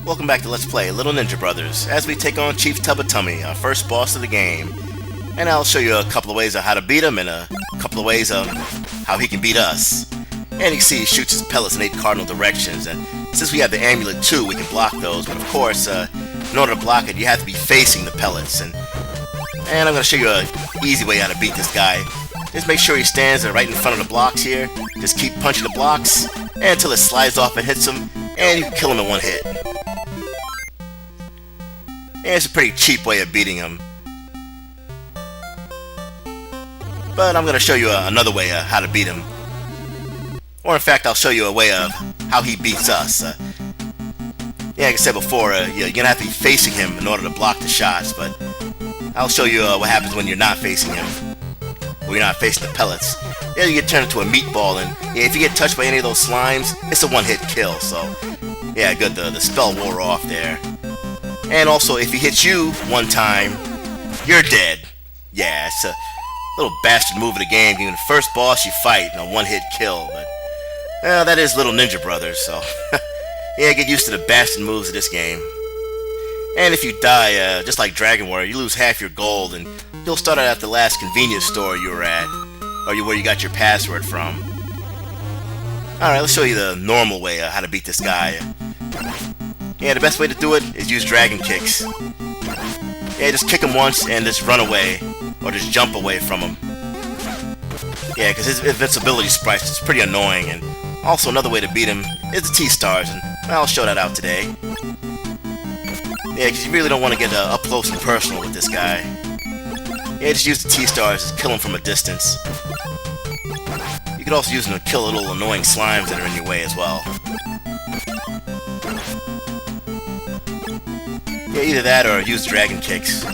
Welcome back to Let's Play Little Ninja Brothers as we take on Chief Tubba-Tummy, our first boss of the game. And I'll show you a couple of ways of how to beat him and a couple of ways of how he can beat us. And you can see he shoots his pellets in 8 cardinal directions, and since we have the amulet too, we can block those, but of course, in order to block it, you have to be facing the pellets. And I'm going to show you an easy way how to beat this guy. Just make sure he stands right in front of the blocks here. Just keep punching the blocks until it slides off and hits him, and you can kill him in one hit. And it's a pretty cheap way of beating him. But I'm going to show you another way of how to beat him. Or in fact, I'll show you a way of how he beats us. Yeah, like I said before, you're going to have to be facing him in order to block the shots, but I'll show you what happens when you're not facing him. Or you're not facing the pellets. Yeah, you get turned into a meatball, and yeah, if you get touched by any of those slimes, it's a one-hit kill, so yeah, good, the spell wore off there. And also, if he hits you one time, you're dead. Yeah, it's a little bastard move of the game, giving the first boss you fight in a one-hit kill, but that is Little Ninja Brothers, so yeah, get used to the bastard moves of this game. And if you die, just like Dragon Warrior, you lose half your gold, and you'll start out at the last convenience store you were at, or where you got your password from. Alright, let's show you the normal way how to beat this guy. Yeah, the best way to do it is use dragon kicks. Yeah, just kick him once and just run away, or just jump away from him. Yeah, because his invincibility sprite is pretty annoying, and also another way to beat him is the T-stars, and I'll show that out today. Yeah, because you really don't want to get up close and personal with this guy. Yeah, just use the T-stars to kill him from a distance. You could also use them to kill little annoying slimes that are in your way as well. Yeah, either that or use dragon kicks.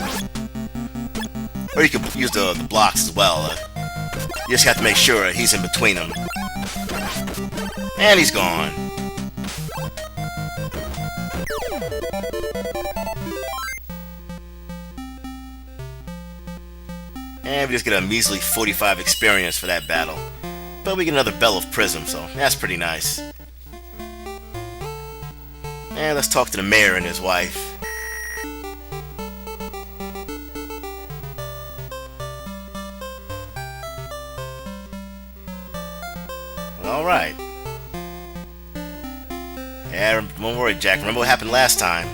Or you could use the blocks as well. You just have to make sure he's in between them. And he's gone. And we just get a measly 45 experience for that battle. But we get another Bell of Prism, so that's pretty nice. And let's talk to the mayor and his wife. Alright. Yeah, don't worry, Jack. Remember what happened last time.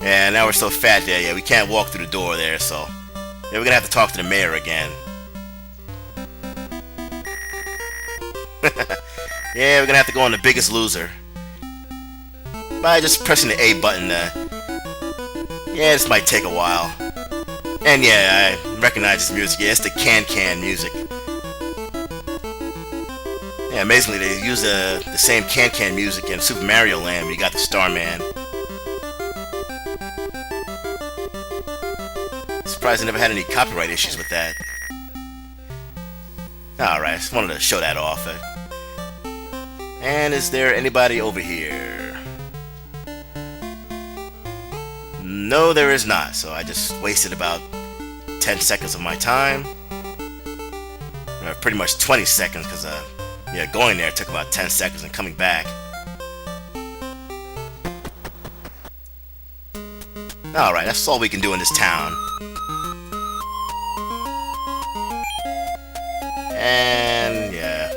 Yeah, now we're so fat there, yeah, we can't walk through the door there, so yeah, we're gonna have to talk to the mayor again. Yeah, we're gonna have to go on the Biggest Loser. By just pressing the A button, yeah, this might take a while. And yeah, I recognize this music, yeah, it's the Can music. Yeah, amazingly, they use the same Can music in Super Mario Land where you got the Starman. Surprised I never had any copyright issues with that. Alright, I just wanted to show that off. And is there anybody over here? No, there is not, so I just wasted about 10 seconds of my time. Pretty much 20 seconds, because yeah, going there took about 10 seconds and coming back. Alright, that's all we can do in this town. And yeah.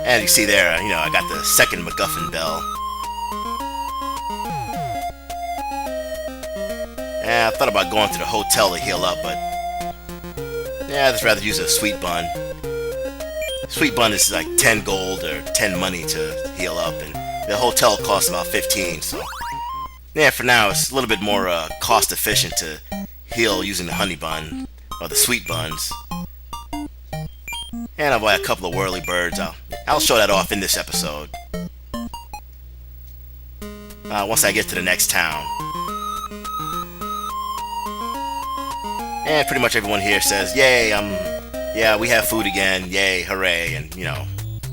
And you see there, I got the second MacGuffin bell. Yeah, I thought about going to the hotel to heal up, but yeah, I'd just rather use a sweet bun. Sweet bun is like 10 gold or 10 money to heal up, and the hotel costs about 15, so yeah, for now it's a little bit more cost efficient to heal using the honey bun or the sweet buns. And I'll buy a couple of whirly birds. I'll show that off in this episode. Once I get to the next town. And pretty much everyone here says, yay, yeah, we have food again, yay, hooray, and,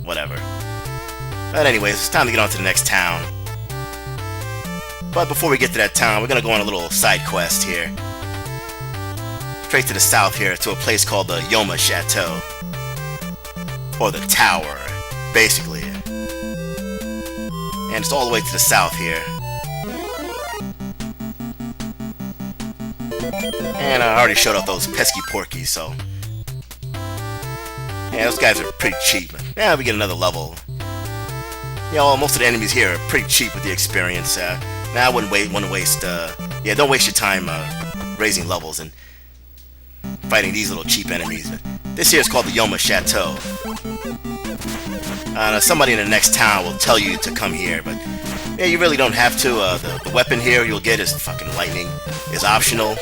whatever. But anyways, it's time to get on to the next town. But before we get to that town, we're gonna go on a little side quest here. Straight to the south here, to a place called the Yoma Chateau. Or the Tower. basically. And it's all the way to the south here. And I already showed off those pesky porkies, so... Yeah, those guys are pretty cheap. Yeah, we get another level. You know, most of the enemies here are pretty cheap with the experience. Now I wouldn't want to waste... yeah, don't waste your time raising levels and fighting these little cheap enemies. This here is called the Yoma Chateau. Somebody in the next town will tell you to come here, but yeah, you really don't have to. The weapon here you'll get is fucking lightning. It's optional,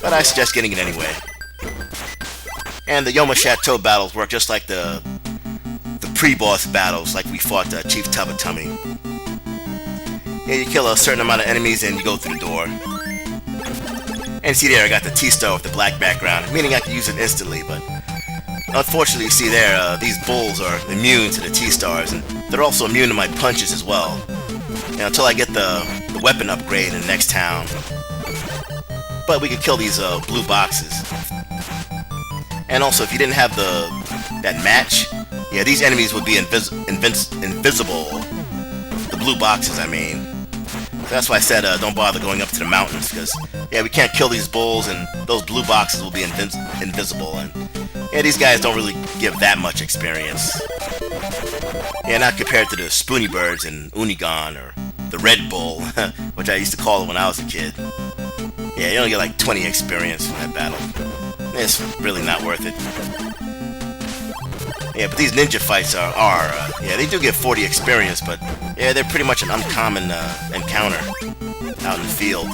but I suggest getting it anyway. And the Yoma Chateau battles work just like the pre-boss battles, like we fought Chief Tubba-Tummy. Yeah, you kill a certain amount of enemies and you go through the door. And see there, I got the T-star with the black background, meaning I can use it instantly, but unfortunately, you see there, these bulls are immune to the T-stars, and they're also immune to my punches as well. You know, until I get the weapon upgrade in the next town. But we can kill these blue boxes. And also, if you didn't have that match, yeah, these enemies would be invisible. The blue boxes, I mean. So that's why I said don't bother going up to the mountains, because yeah, we can't kill these bulls, and those blue boxes will be invisible. And yeah, these guys don't really give that much experience. Yeah, not compared to the Spoony Birds and Unigon or the Red Bull, which I used to call it when I was a kid. Yeah, you only get like 20 experience from that battle. It's really not worth it. Yeah, but these ninja fights yeah, they do give 40 experience, but yeah, they're pretty much an uncommon encounter out in the field.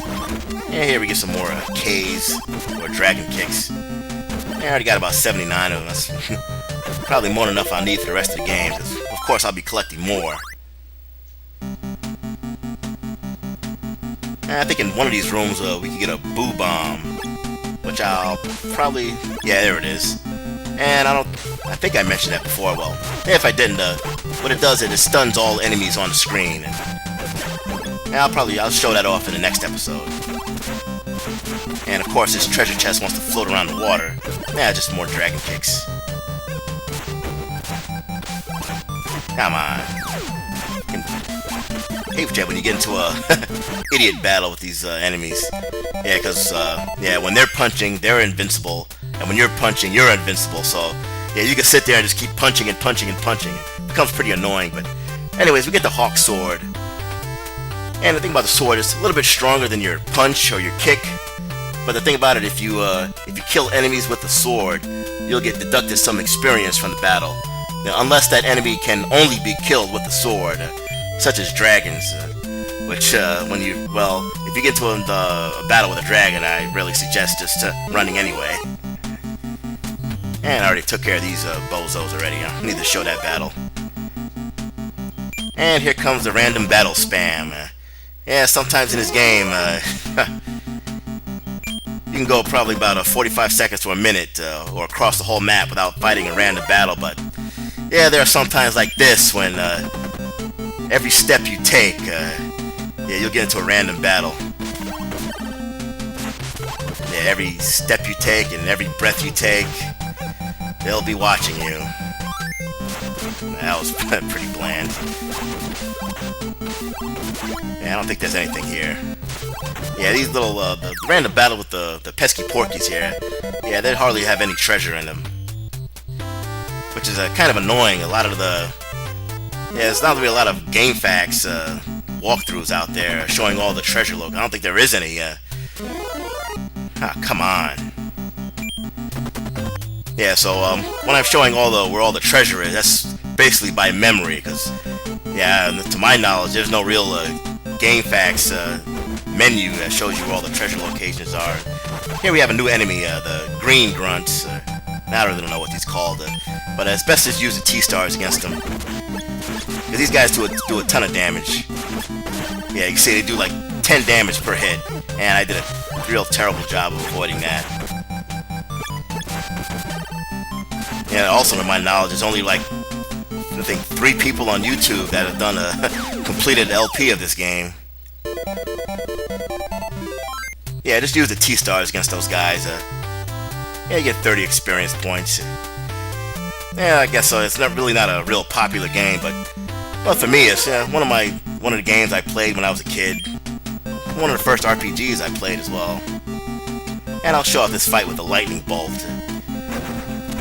Yeah, here we get some more K's, or Dragon Kicks. I already got about 79 of them. That's probably more than enough I'll need for the rest of the game. Of course, I'll be collecting more. And I think in one of these rooms we can get a Boo Bomb, which I'll probably... Yeah, there it is. And I think I mentioned that before. Well, if I didn't, what it does is it stuns all enemies on the screen. And I'll show that off in the next episode. And of course, this treasure chest wants to float around the water. Yeah, just more Dragon Kicks. Come on. I hate when you get into a idiot battle with these enemies. Yeah, because yeah, when they're punching, they're invincible, and when you're punching, you're invincible. So yeah, you can sit there and just keep punching and punching and punching. It becomes pretty annoying. But anyways, we get the Hawk Sword, and the thing about the sword is a little bit stronger than your punch or your kick. But the thing about it, if you kill enemies with the sword, you'll get deducted some experience from the battle. Now, unless that enemy can only be killed with the sword, such as dragons, which if you get to a battle with a dragon, I really suggest just running anyway. And I already took care of these bozos already. I don't need to show that battle. And here comes the random battle spam. Yeah, sometimes in this game, you can go probably about 45 seconds to a minute or across the whole map without fighting a random battle, but yeah, there are some times like this when every step you take, yeah, you'll get into a random battle. Yeah, every step you take and every breath you take, they'll be watching you. That was pretty bland. Yeah, I don't think there's anything here. Yeah, these little, the random battle with the pesky porkies here, yeah, they hardly have any treasure in them. Which is kind of annoying. A lot of there's not really a lot of game facts walkthroughs out there showing all the treasure look. I don't think there is any. Come on. Yeah, so when I'm showing where all the treasure is, that's basically by memory, because yeah, to my knowledge, there's no real game facts menu that shows you where all the treasure locations are. Here we have a new enemy, the Green Grunts. I don't really know what he's called, but it's best to use the T-stars against them, because these guys do a ton of damage. Yeah, you can see they do like 10 damage per hit, and I did a real terrible job of avoiding that. Yeah, also to my knowledge, there's only like, I think 3 people on YouTube that have done a completed LP of this game. Yeah, just use the T-stars against those guys. Yeah, you get 30 experience points. Yeah, I guess so. It's not really not a real popular game, but for me, it's one of the games I played when I was a kid. One of the first RPGs I played as well. And I'll show off this fight with the lightning bolt.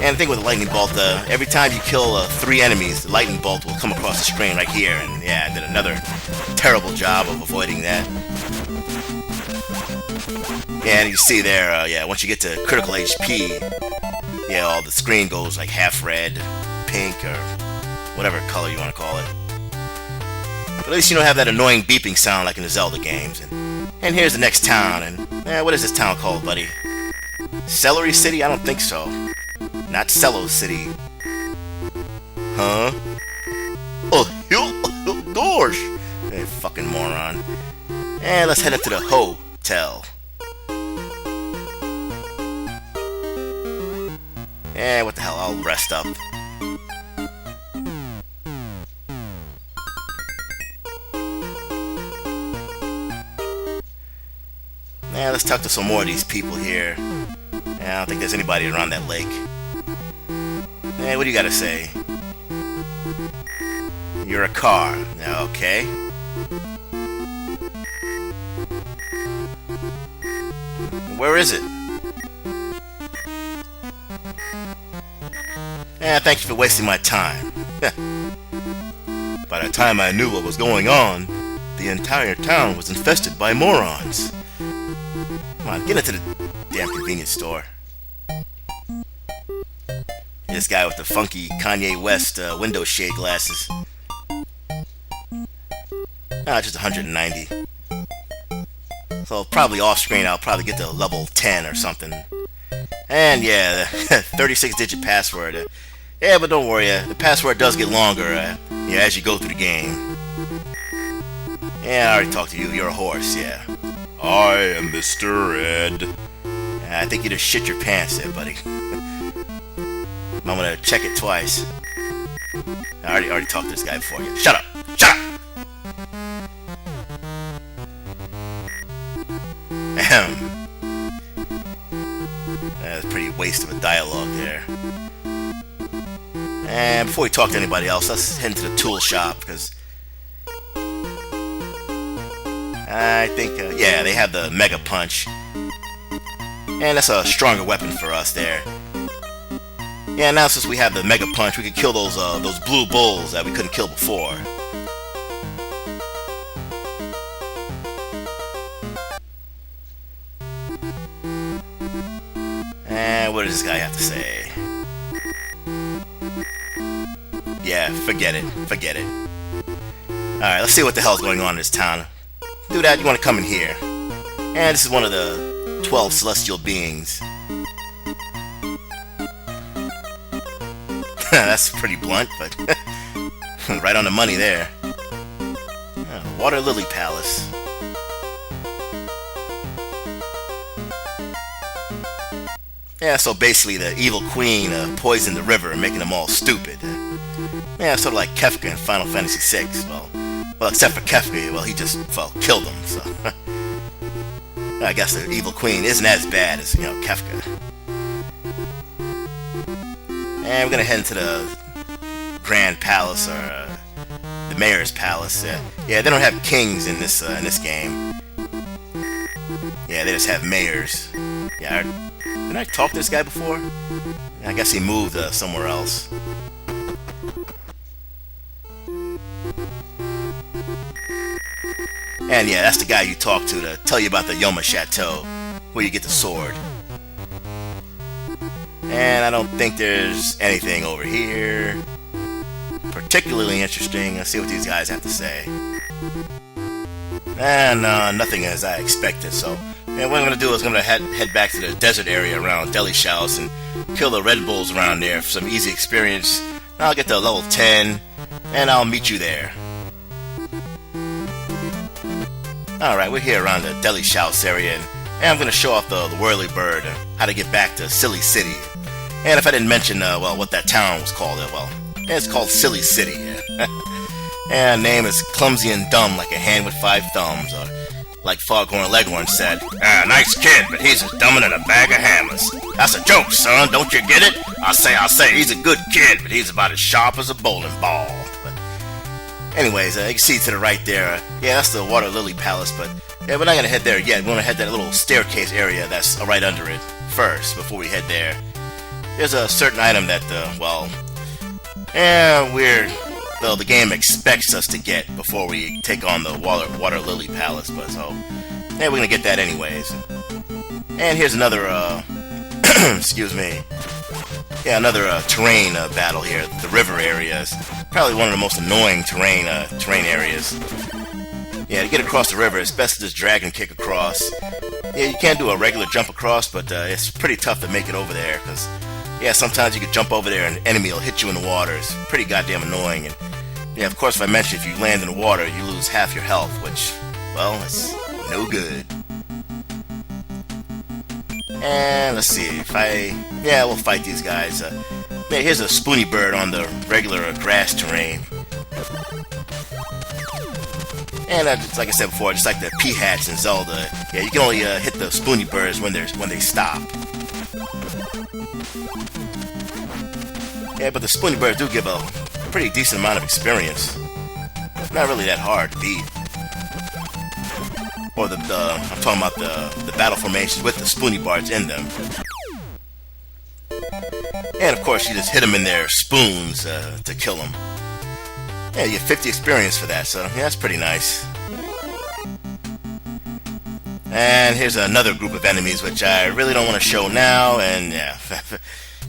And the thing with the lightning bolt, every time you kill 3 enemies, the lightning bolt will come across the screen right here. And yeah, I did another terrible job of avoiding that. Yeah, and you see there, yeah, once you get to critical HP, yeah, all the screen goes like half red, pink, or whatever color you want to call it. But at least you don't have that annoying beeping sound like in the Zelda games. And here's the next town, and what is this town called, buddy? Cilly City? I don't think so. Not Cello City. Huh? Oh, gosh! Hey, fucking moron. And let's head up to the hotel. And what the hell, I'll rest up. Yeah, let's talk to some more of these people here. Yeah, I don't think there's anybody around that lake. Hey, what do you gotta say? You're a car. Okay. Where is it? Yeah, thank you for wasting my time. By the time I knew what was going on, the entire town was infested by morons. Come on, get into the damn convenience store. This guy with the funky Kanye West window shade glasses. Just 190. So probably off screen I'll probably get to level 10 or something. And yeah, the 36-digit password. Yeah, but don't worry, the password does get longer as you go through the game. Yeah, I already talked to you. You're a horse, yeah. I am Mr. Ed. I think you just shit your pants there, buddy. I'm gonna check it twice. I already talked to this guy before. Yeah. Shut up! Shut up! Ahem. That's a pretty waste of a dialogue there. And before we talk to anybody else, let's head into the tool shop, because I think, yeah, they have the Mega Punch. And that's a stronger weapon for us there. Yeah, now since we have the Mega Punch, we can kill those blue bulls that we couldn't kill before. And what does this guy have to say? Yeah, forget it. Forget it. Alright, let's see what the hell's going on in this town. Do that, you want to come in here. And this is one of the 12 celestial beings. That's pretty blunt, but right on the money there. Water Lily Palace. Yeah, so basically the evil queen poisoned the river, making them all stupid. Yeah, sort of like Kefka in Final Fantasy VI. Well, except for Kefka, well, he just, killed them, so. I guess the evil queen isn't as bad as, Kefka. And we're gonna head into the Grand Palace, or the Mayor's Palace. Yeah, they don't have kings in this game. Yeah, they just have mayors. Yeah, didn't I talk to this guy before? I guess he moved somewhere else. And yeah, that's the guy you talk to tell you about the Yoma Chateau, where you get the sword. And I don't think there's anything over here particularly interesting. Let's see what these guys have to say. And nothing as I expected, so what I'm going to do is I'm going to head back to the desert area around Deli's house and kill the Red Bulls around there for some easy experience. I'll get to level 10, and I'll meet you there. Alright, we're here around the Deli's house area, and I'm going to show off the whirly bird, how to get back to Cilly City. And if I didn't mention, what that town was called, it's called Cilly City. And name is clumsy and dumb like a hand with 5 thumbs, or Like Foghorn Leghorn said, nice kid, but he's as dumber than a bag of hammers. That's a joke, son, don't you get it? I say, he's a good kid, but he's about as sharp as a bowling ball. But anyways, you can see to the right there, yeah, that's the Water Lily Palace, but yeah, we're not going to head there yet. We're going to head that little staircase area that's right under it first, before we head there. There's a certain item that, the game expects us to get before we take on the Water Lily Palace, but so, yeah, we're going to get that anyways. And here's another, excuse me, yeah, another terrain battle here. The river area is probably one of the most annoying terrain areas. Yeah, to get across the river, it's best to just drag and kick across. Yeah, you can't do a regular jump across, but it's pretty tough to make it over there, because, yeah, sometimes you can jump over there and an enemy will hit you in the water. It's pretty goddamn annoying. And, yeah, of course, if I mention if you land in the water, you lose half your health, which, well, it's no good. And let's see, we'll fight these guys. Here's a spoony bird on the regular grass terrain. And just like I said before, just like the Peahats in Zelda, yeah, you can only hit the spoony birds when they stop. Yeah, but the spoony birds do give a pretty decent amount of experience. Not really that hard to beat. Or I'm talking about the battle formations with the spoony birds in them. And of course, you just hit them in their spoons to kill them. Yeah, you get 50 experience for that, so yeah, that's pretty nice. And here's another group of enemies, which I really don't want to show now, and yeah,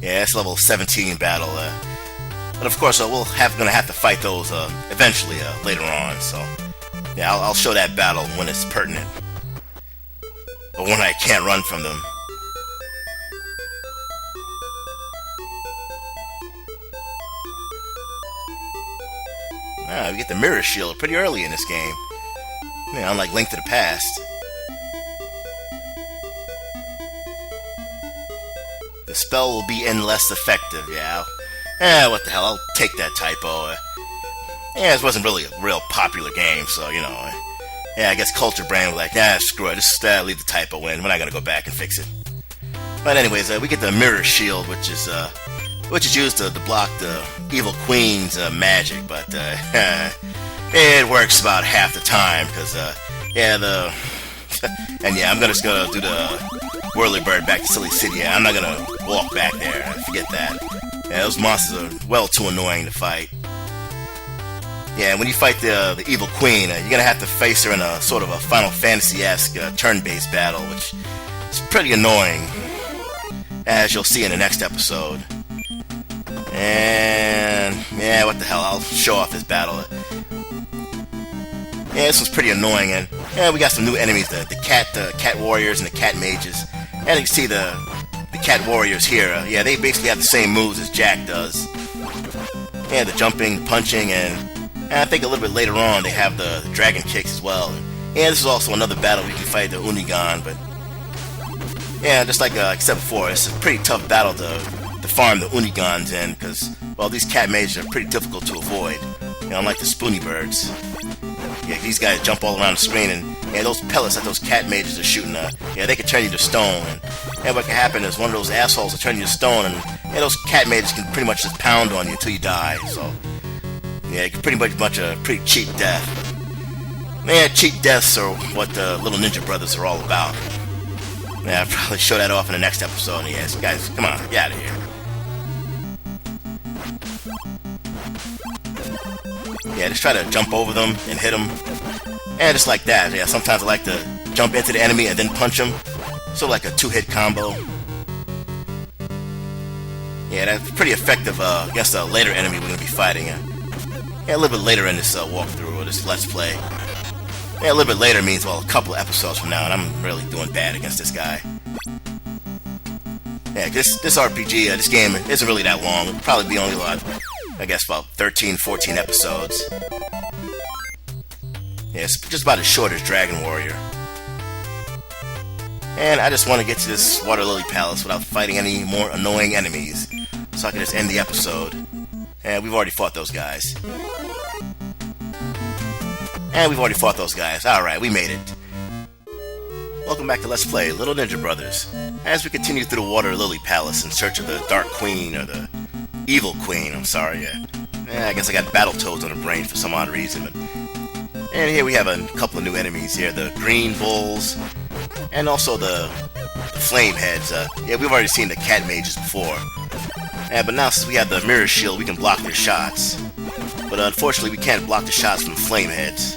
yeah, it's level 17 battle. But of course, we're gonna have to fight those eventually later on, so yeah, I'll show that battle when it's pertinent. But when I can't run from them. We get the mirror shield pretty early in this game. Yeah, unlike Link to the Past. The spell will be less effective, yeah. What the hell, I'll take that typo. Yeah, this wasn't really a real popular game, so, you know. Yeah, I guess Culture Brain was like, screw it, just leave the typo in. We're not gonna go back and fix it. But anyways, we get the mirror shield, which is used to block the evil queen's magic, but it works about half the time, because and yeah, I'm just gonna do the Whirlybird back to Cilly City. Yeah, I'm not gonna walk back there. Forget that. Yeah, those monsters are well too annoying to fight. Yeah, when you fight the evil queen, you're gonna have to face her in a sort of a Final Fantasy-esque turn-based battle, which is pretty annoying, as you'll see in the next episode. And yeah, what the hell, I'll show off this battle. Yeah, this was pretty annoying, and yeah, we got some new enemies, the cat warriors and the cat mages. And you can see the cat warriors here, yeah, they basically have the same moves as Jack does. Yeah, the jumping, punching, and I think a little bit later on they have the dragon kicks as well. Yeah, this is also another battle we can fight the Unigon, but yeah, just like I said before, it's a pretty tough battle to farm the Unigons in, because, well, these cat mages are pretty difficult to avoid, you know, unlike the spoony birds. Yeah, these guys jump all around the screen, and yeah, those pellets that those cat mages are shooting, yeah, they can turn you to stone. And what can happen is one of those assholes will turn you to stone, and yeah, those cat mages can pretty much just pound on you until you die. So yeah, it can pretty much a pretty cheap death. Yeah, cheap deaths are what the Little Ninja Brothers are all about. Yeah, I'll probably show that off in the next episode. Yeah, so guys, come on, get out of here. Yeah, just try to jump over them and hit them. And just like that. Yeah, sometimes I like to jump into the enemy and then punch them. So like a two-hit combo. Yeah, that's pretty effective against a later enemy we're going to be fighting. Yeah, a little bit later in this walkthrough or this Let's Play. Yeah, a little bit later means, well, a couple of episodes from now, and I'm really doing bad against this guy. Yeah, this RPG, this game isn't really that long. It'll probably be only I guess about 13, 14 episodes. Yeah, it's just about as short as Dragon Warrior. And I just want to get to this Water Lily Palace without fighting any more annoying enemies, so I can just end the episode. And we've already fought those guys. Alright, we made it. Welcome back to Let's Play Little Ninja Brothers. As we continue through the Water Lily Palace in search of the Dark Queen, or the Evil Queen, I'm sorry. I guess I got Battletoads on the brain for some odd reason. And here we have a couple of new enemies here, the Green Bulls, and also the Flame Heads. Yeah, we've already seen the Cat Mages before. But now since we have the Mirror Shield, we can block their shots. But unfortunately, we can't block the shots from Flame Heads.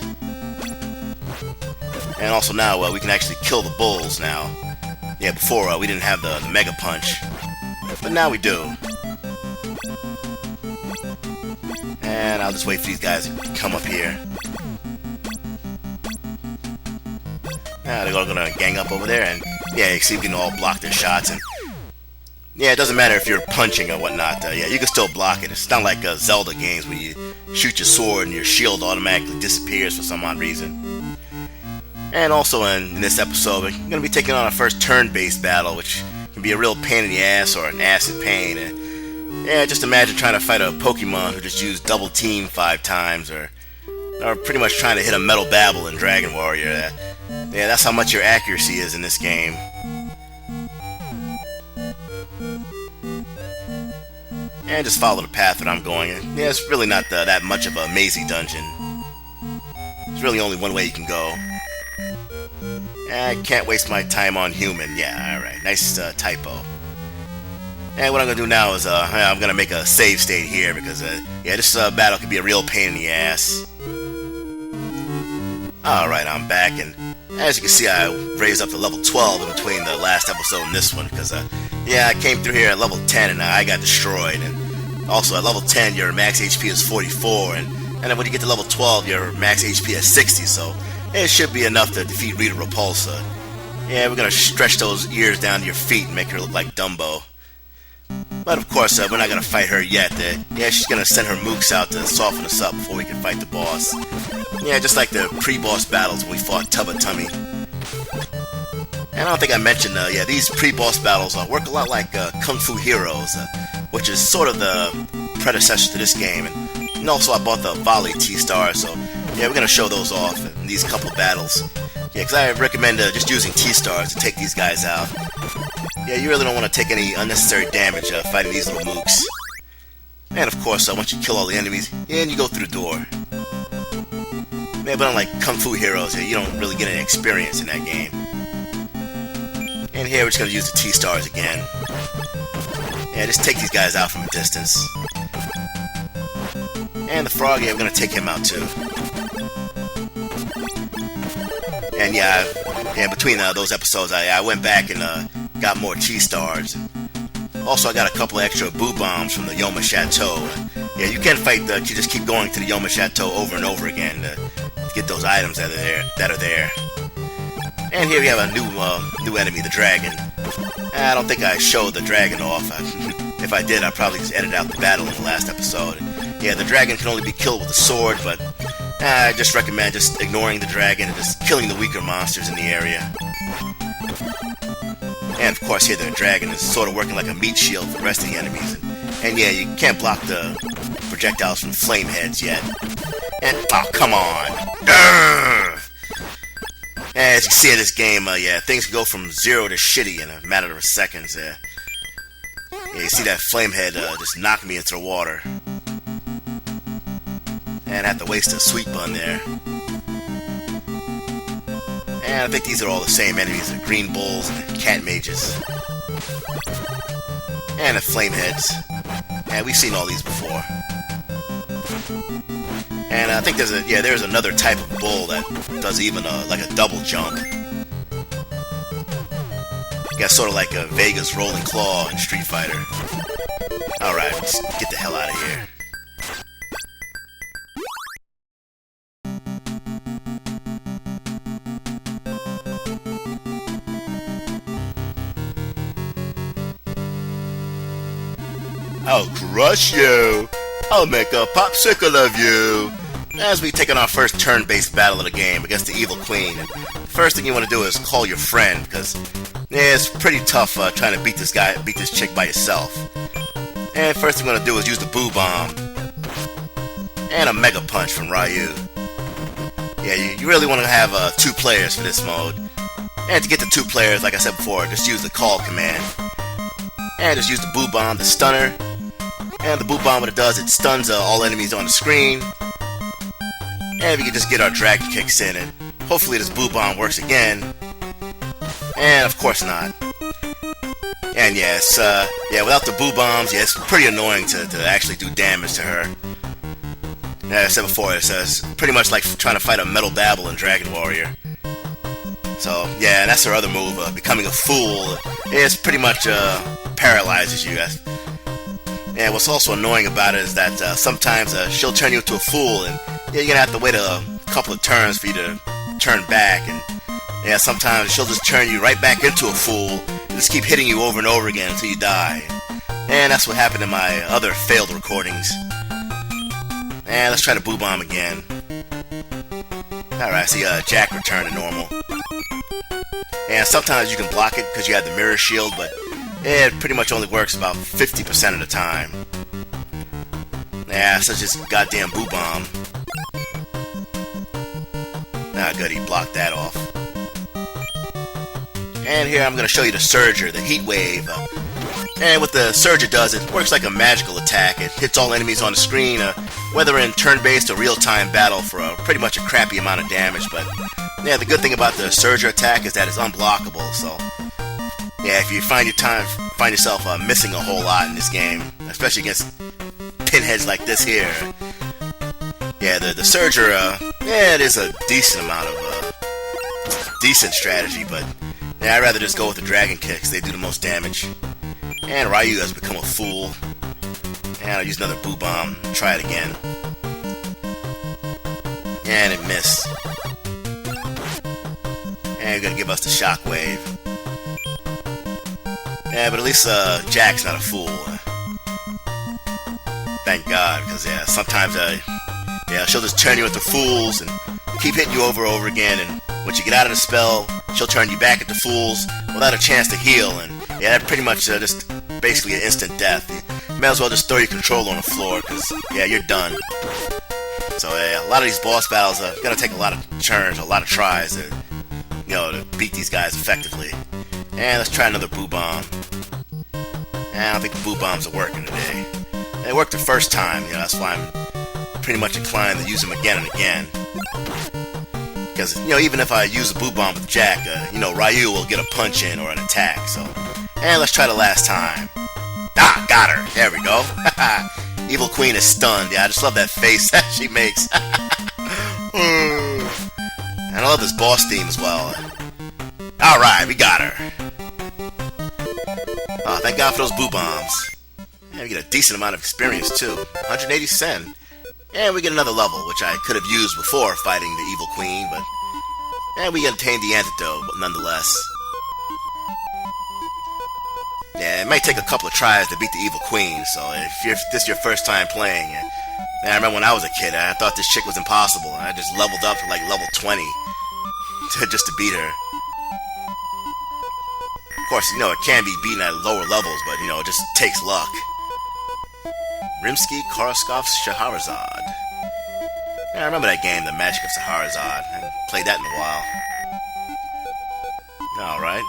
And also now, we can actually kill the bulls now. Yeah, before, we didn't have the Mega Punch. But now we do. And I'll just wait for these guys to come up here. Now they're all gonna gang up over there, and yeah, you see we can all block their shots. And yeah, it doesn't matter if you're punching or whatnot. Yeah, you can still block it. It's not like Zelda games where you shoot your sword and your shield automatically disappears for some odd reason. And also in this episode, we're going to be taking on our first turn-based battle, which can be a real pain in the ass or an acid pain. And yeah, just imagine trying to fight a Pokemon who just used double team 5 times, or pretty much trying to hit a Metal Babble in Dragon Warrior. Yeah, that's how much your accuracy is in this game. And just follow the path that I'm going. Yeah, it's really not that much of a mazy dungeon. There's really only one way you can go. I can't waste my time on human. Yeah, alright. Nice typo. And what I'm going to do now is I'm going to make a save state here because yeah, this battle could be a real pain in the ass. Alright, I'm back, and as you can see, I raised up to level 12 in between the last episode and this one because yeah, I came through here at level 10 and I got destroyed. And also at level 10 your max HP is 44, and then when you get to level 12 your max HP is 60, so it should be enough to defeat Rita Repulsa. Yeah, we're gonna stretch those ears down to your feet and make her look like Dumbo. But of course, we're not gonna fight her yet. Yeah, she's gonna send her mooks out to soften us up before we can fight the boss. Yeah, just like the pre-boss battles when we fought Tubba Tummy. And I don't think I mentioned, yeah, these pre-boss battles work a lot like Kung Fu Heroes, which is sort of the predecessor to this game. And also I bought the Volley T-Stars, so yeah, we're going to show those off in these couple of battles. Yeah, because I recommend just using T-Stars to take these guys out. Yeah, you really don't want to take any unnecessary damage fighting these little mooks. And of course, once you kill all the enemies, yeah, and you go through the door. Yeah, but unlike Kung Fu Heroes, you don't really get any experience in that game. And here we're just going to use the T-Stars again. Yeah, just take these guys out from a distance. And the frog, yeah, we're going to take him out too. And yeah, between those episodes, I went back and got more T-Stars. Also, I got a couple of extra Boo Bombs from the Yoma Chateau. Yeah, you can fight you just keep going to the Yoma Chateau over and over again to get those items that are there. And here we have a new enemy, the dragon. I don't think I showed the dragon off. If I did, I'd probably just edit out the battle in the last episode. Yeah, the dragon can only be killed with a sword, but I just recommend just ignoring the dragon and just killing the weaker monsters in the area. And of course here the dragon is sort of working like a meat shield for the rest of the enemies. And yeah, you can't block the projectiles from flame heads yet. And, oh, come on! Urgh! As you see in this game, yeah, things can go from 0 to shitty in a matter of seconds. Yeah, you see that flame head just knock me into the water. And I have to waste a sweet bun there. And I think these are all the same enemies, the green bulls and the cat mages. And the flame heads. And we've seen all these before. And I think there's another type of bull that does even like a double jump. Got sort of like a Vega's rolling claw in Street Fighter. Alright, let's get the hell out of here. I'll crush you! I'll make a popsicle of you! As we take on our first turn-based battle of the game against the Evil Queen, first thing you want to do is call your friend, because yeah, it's pretty tough trying to beat this chick by yourself. And first thing you want to do is use the Boo Bomb. And a Mega Punch from Ryu. Yeah, you really want to have 2 players for this mode. And to get to 2 players, like I said before, just use the call command. And just use the boo bomb, the stunner. And the boo bomb, what it does, it stuns all enemies on the screen. And we can just get our dragon kicks in, and hopefully this boo bomb works again. And of course not. And yes, without the boo bombs, yeah, it's pretty annoying to actually do damage to her. As I said before, it's pretty much like trying to fight a metal babble in Dragon Warrior. So, yeah, and that's her other move, becoming a fool. It's pretty much paralyzes you. And what's also annoying about it is that sometimes she'll turn you into a fool, and you're gonna have to wait a couple of turns for you to turn back. And yeah, sometimes she'll just turn you right back into a fool and just keep hitting you over and over again until you die. And that's what happened in my other failed recordings. And let's try to boo bomb again. Alright, I see Jack return to normal. And sometimes you can block it because you have the mirror shield, but it pretty much only works about 50% of the time. Yeah, such as goddamn boo bomb. Ah, good, he blocked that off. And here I'm going to show you the Surger, the Heat Wave. And what the Surger does, it works like a magical attack. It hits all enemies on the screen, whether in turn-based or real-time battle, for pretty much a crappy amount of damage. But yeah, the good thing about the Surger attack is that it's unblockable. So yeah, if you find yourself missing a whole lot in this game, especially against pinheads like this here, yeah, the Surger, yeah, it is a decent amount of decent strategy, but yeah, I'd rather just go with the dragon kicks. They do the most damage. And Ryu has become a fool. And I'll use another boo bomb. Try it again. And it missed. And you're gonna give us the shockwave. Yeah, but at least Jack's not a fool. Thank God, because yeah, sometimes yeah, she'll just turn you into fools and keep hitting you over and over again, and once you get out of the spell, she'll turn you back into fools without a chance to heal, and yeah, that pretty much just basically an instant death. You may as well just throw your controller on the floor, because yeah, you're done. So yeah, a lot of these boss battles are gonna take a lot of turns, a lot of tries to, to beat these guys effectively. And let's try another boo bomb. And I don't think the boo bombs are working today. They worked the first time, that's why I'm pretty much inclined to use them again and again. Because, even if I use a boo bomb with Jack, Ryu will get a punch in or an attack, so. And let's try the last time. Ah, got her! There we go. Evil Queen is stunned. Yeah, I just love that face that she makes. And I love this boss theme as well. Alright, we got her. Oh, thank God for those boo bombs. And we get a decent amount of experience too. 180 sen. And we get another level, which I could have used before fighting the Evil Queen, but... And we obtained the antidote, but nonetheless. Yeah, it might take a couple of tries to beat the Evil Queen, so if this is your first time playing... I remember when I was a kid, I thought this chick was impossible, and I just leveled up to like level 20 just to beat her. Of course, it can be beaten at lower levels, but, it just takes luck. Rimsky-Korsakov's Scheherazade. Yeah, I remember that game, The Magic of Scheherazade. I haven't played that in a while. Alright.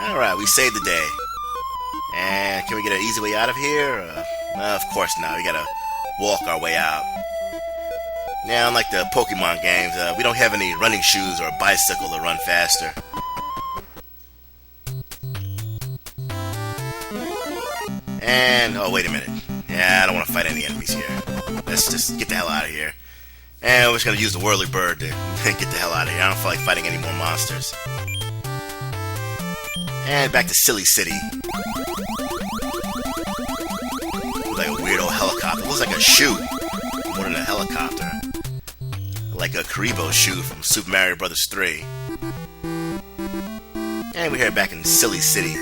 Alright, we saved the day. And can we get an easy way out of here? Of course not. We gotta walk our way out. Yeah, unlike the Pokemon games, we don't have any running shoes or a bicycle to run faster. And, oh, wait a minute. Yeah, I don't want to fight any enemies here. Let's just get the hell out of here. And we're just going to use the Whirly Bird to get the hell out of here. I don't feel like fighting any more monsters. And back to Cilly City. Looks like a weirdo helicopter. It looks like a shoe more than a helicopter. Like a Karibo shoe from Super Mario Bros. 3. And we're here back in Cilly City.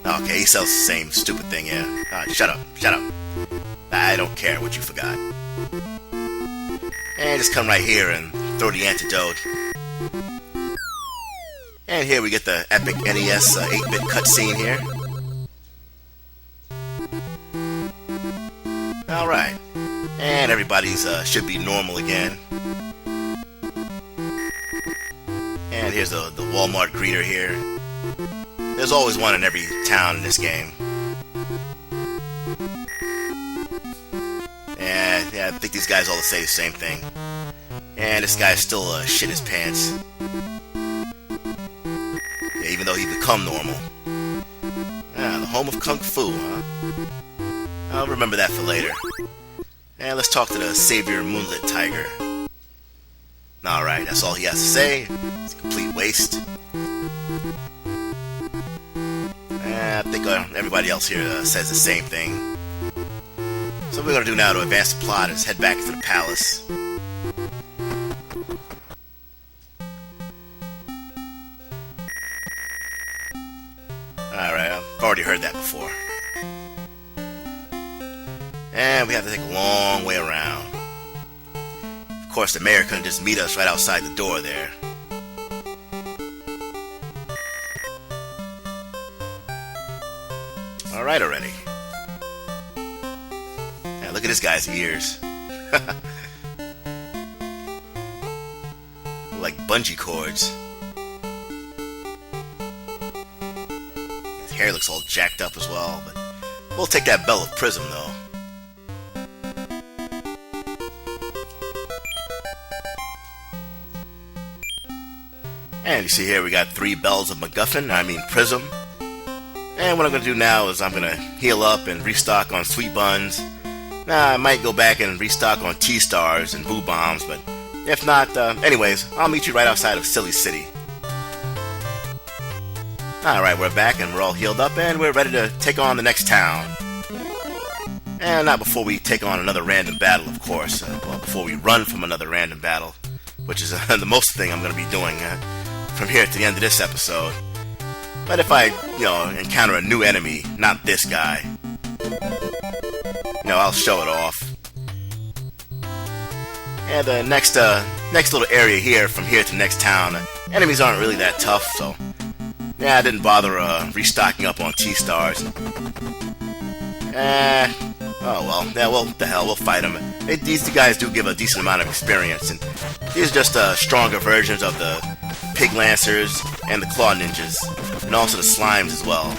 Okay, he sells the same stupid thing here. Shut up. I don't care what you forgot. And just come right here and throw the antidote. And here we get the epic NES 8-bit cutscene here. Alright. And everybody's should be normal again. And here's the Walmart greeter here. There's always one in every town in this game. And yeah, I think these guys all say the same thing. And this guy's still shit his pants. Yeah, even though he become normal. Ah, the home of Kung Fu, huh? I'll remember that for later. And let's talk to the Savior Moonlit Tiger. Alright, that's all he has to say. It's a complete waste. I think everybody else here says the same thing. So what we're going to do now to advance the plot is head back to the palace. Alright, I've already heard that before. And we have to take a long way around. Of course, the mayor couldn't just meet us right outside the door there. Alright already. Yeah, look at this guy's ears. Like bungee cords. His hair looks all jacked up as well, but we'll take that bell of prism though. And you see here we got 3 bells of MacGuffin, Prism. And what I'm going to do now is I'm going to heal up and restock on Sweet Buns. Now, I might go back and restock on T-Stars and Boo Bombs, but if not, anyways, I'll meet you right outside of Cilly City. Alright, we're back and we're all healed up and we're ready to take on the next town. And not before we take on another random battle, of course. Well, before we run from another random battle, which is the most thing I'm going to be doing from here to the end of this episode. But if I, encounter a new enemy, not this guy, I'll show it off. And the next little area here, from here to next town, enemies aren't really that tough, so yeah, I didn't bother restocking up on T-Stars. Oh well, yeah, well, what the hell, we'll fight them. These two guys do give a decent amount of experience, and these are just stronger versions of the Pig Lancers and the Claw Ninjas, and also the Slimes as well.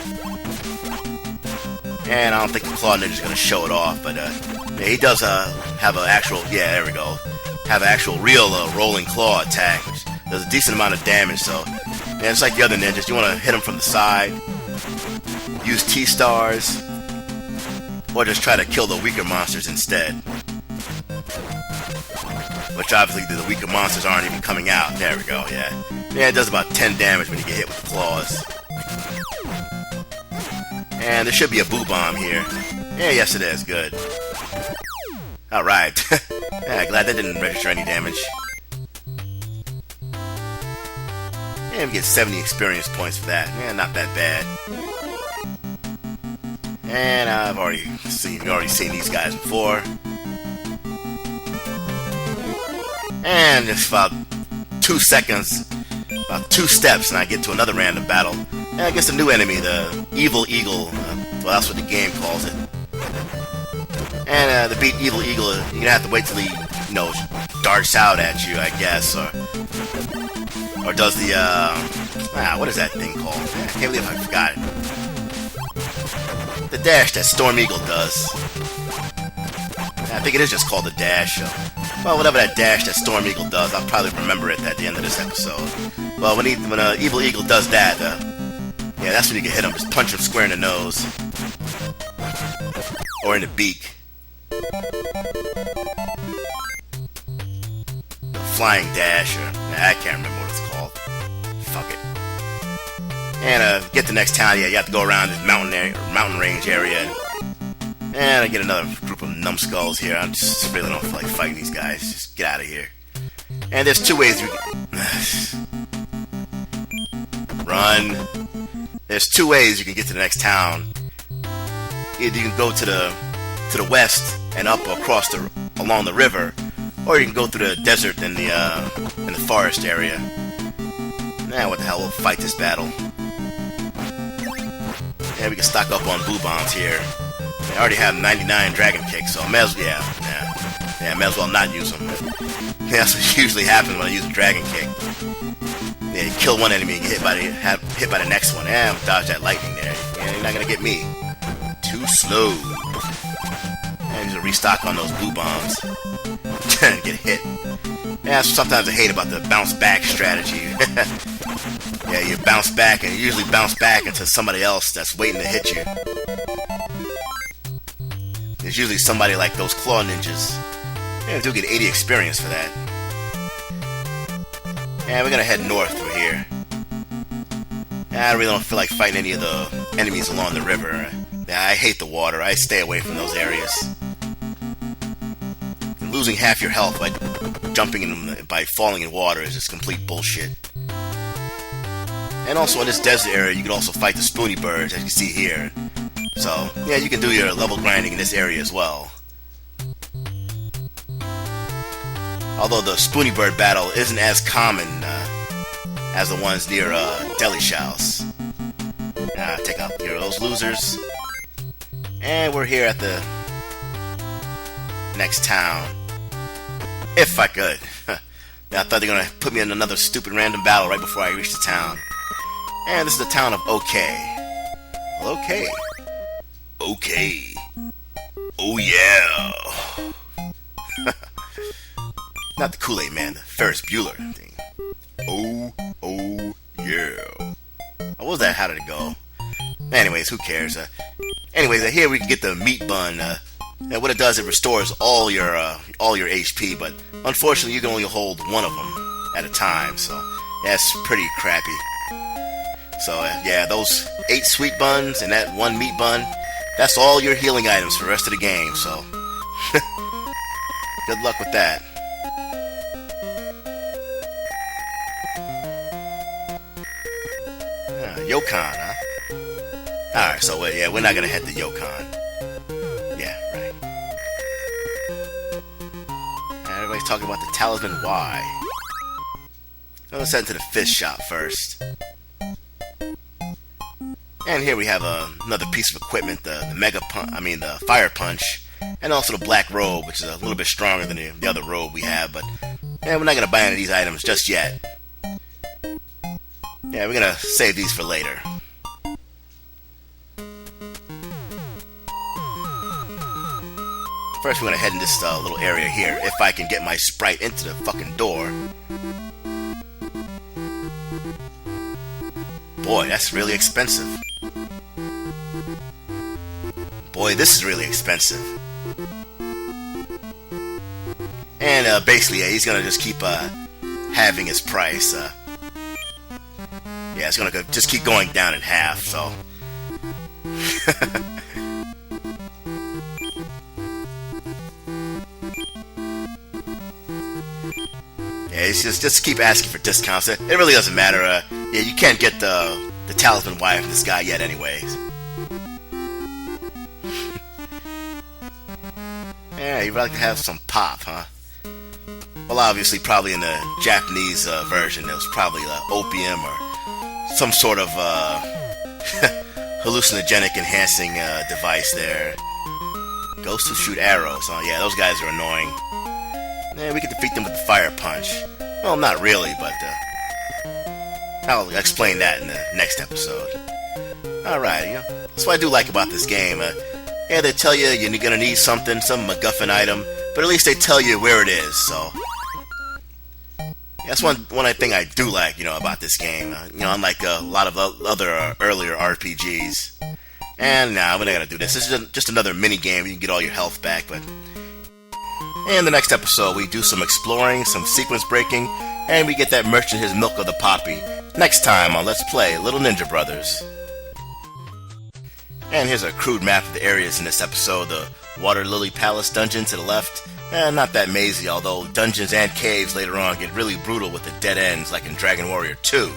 And I don't think the Claw Ninja's gonna show it off, but yeah, he does have an actual, yeah, there we go, have an actual real rolling claw attack, which does a decent amount of damage. So yeah, it's like the other ninjas, you want to hit them from the side, use T-Stars, or just try to kill the weaker monsters instead. Which obviously the weaker monsters aren't even coming out. There we go, yeah. Yeah, it does about 10 damage when you get hit with the claws. And there should be a Boo Bomb here. Yeah, yes it is, good. Alright. Yeah, glad that didn't register any damage. And we get 70 experience points for that. Yeah, not that bad. And we've already seen these guys before. And just about 2 seconds, about 2 steps, and I get to another random battle. And I guess a new enemy, the Evil Eagle. Well, that's what the game calls it. And to beat Evil Eagle, you're gonna have to wait till he, darts out at you, I guess, or does the what is that thing called? I can't believe I forgot it. The dash that Storm Eagle does. I think it is just called the dash. Well, whatever that dash that Storm Eagle does, I'll probably remember it at the end of this episode. Well, when Evil Eagle does that, yeah, that's when you can hit him. Just punch him square in the nose. Or in the beak. The flying dash, or I can't remember what it's called. Fuck it. And get to the next town, yeah, you have to go around this mountain range area. And I get another group of numbskulls here. I just really don't feel like fighting these guys. Just get out of here. And there's 2 ways you can run. There's 2 ways you can get to the next town. Either you can go to the west and up across along the river, or you can go through the desert in the forest area. Nah, what the hell? We'll fight this battle. Yeah, we can stock up on Boo Bombs here. I already have 99 Dragon Kicks, so may as well not use them. Yeah, that's what usually happens when I use a Dragon Kick. Yeah, you kill one enemy and get hit by the next one. I'm gonna dodge that lightning there. Yeah, you're not gonna get me. Too slow. And just restock on those blue bombs. Get hit. Yeah, sometimes I hate about the bounce back strategy. Yeah, you bounce back and you usually bounce back into somebody else that's waiting to hit you. There's usually somebody like those claw ninjas. Yeah, we do get 80 experience for that. Yeah, we're gonna head north through here. Yeah, I really don't feel like fighting any of the enemies along the river. Yeah, I hate the water. I stay away from those areas. And losing half your health by jumping in, by falling in water is just complete bullshit. And also in this desert area, you can also fight the spoony birds, as you see here. So, yeah, you can do your level grinding in this area as well. Although the spoony bird battle isn't as common as the ones near Delish House. Take out here those losers. And we're here at the next town. If I could. I thought they were going to put me in another stupid random battle right before I reach the town. And this is the town of OK. Well, OK. OK. Oh yeah. Not the Kool-Aid Man, the Ferris Bueller thing. Oh yeah. What was that? How did it go? Anyways, who cares? Anyways, here we can get the meat bun. And what it does, it restores all your HP, but unfortunately, you can only hold one of them at a time. So that's pretty crappy. So yeah, those 8 sweet buns and that 1 meat bun, that's all your healing items for the rest of the game. So good luck with that. Yokon, huh? Alright, so yeah, we're not gonna head to Yokon. Yeah, right. Everybody's talking about the Talisman Y. Let's head to the fish shop first. And here we have another piece of equipment, the the fire punch, and also the black robe, which is a little bit stronger than the other robe we have, but yeah, we're not gonna buy any of these items just yet. Yeah, we're gonna save these for later. First, we're gonna head in this little area here, if I can get my sprite into the fucking door. Boy, that's really expensive. Boy, this is really expensive. And basically, yeah, he's gonna just keep halving his price. Yeah, it's gonna just keep going down in half, so. Yeah, it's just keep asking for discounts. It really doesn't matter. Yeah, you can't get the Talisman Y from this guy yet anyways. Yeah, you'd like to have some pop, huh? Well, obviously, probably in the Japanese version, it was probably opium or some sort of hallucinogenic enhancing device there. Ghosts who shoot arrows. Oh yeah, those guys are annoying. Yeah, we can defeat them with the fire punch. Well, not really, but I'll explain that in the next episode. Alright, you know, that's what I do like about this game. Yeah, they tell you you're gonna need something, some MacGuffin item, but at least they tell you where it is, so. That's one thing I do like, you know, about this game. You know, unlike a lot of other earlier RPGs. And nah, we're not gonna do this. This is just another mini game. You can get all your health back, but. In the next episode, we do some exploring, some sequence breaking, and we get that merchant his milk of the poppy. Next time on Let's Play Little Ninja Brothers. And here's a crude map of the areas in this episode. The Water Lily Palace dungeon to the left. Not that mazy, although dungeons and caves later on get really brutal with the dead ends like in Dragon Warrior 2.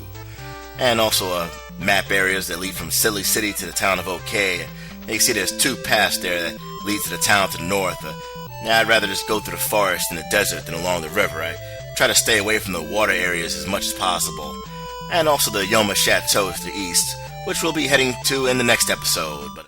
And also map areas that lead from Cilly City to the town of OK. And you can see there's 2 paths there that lead to the town to the north. I'd rather just go through the forest and the desert than along the river. I try to stay away from the water areas as much as possible. And also the Yoma Chateau to the east, which we'll be heading to in the next episode. But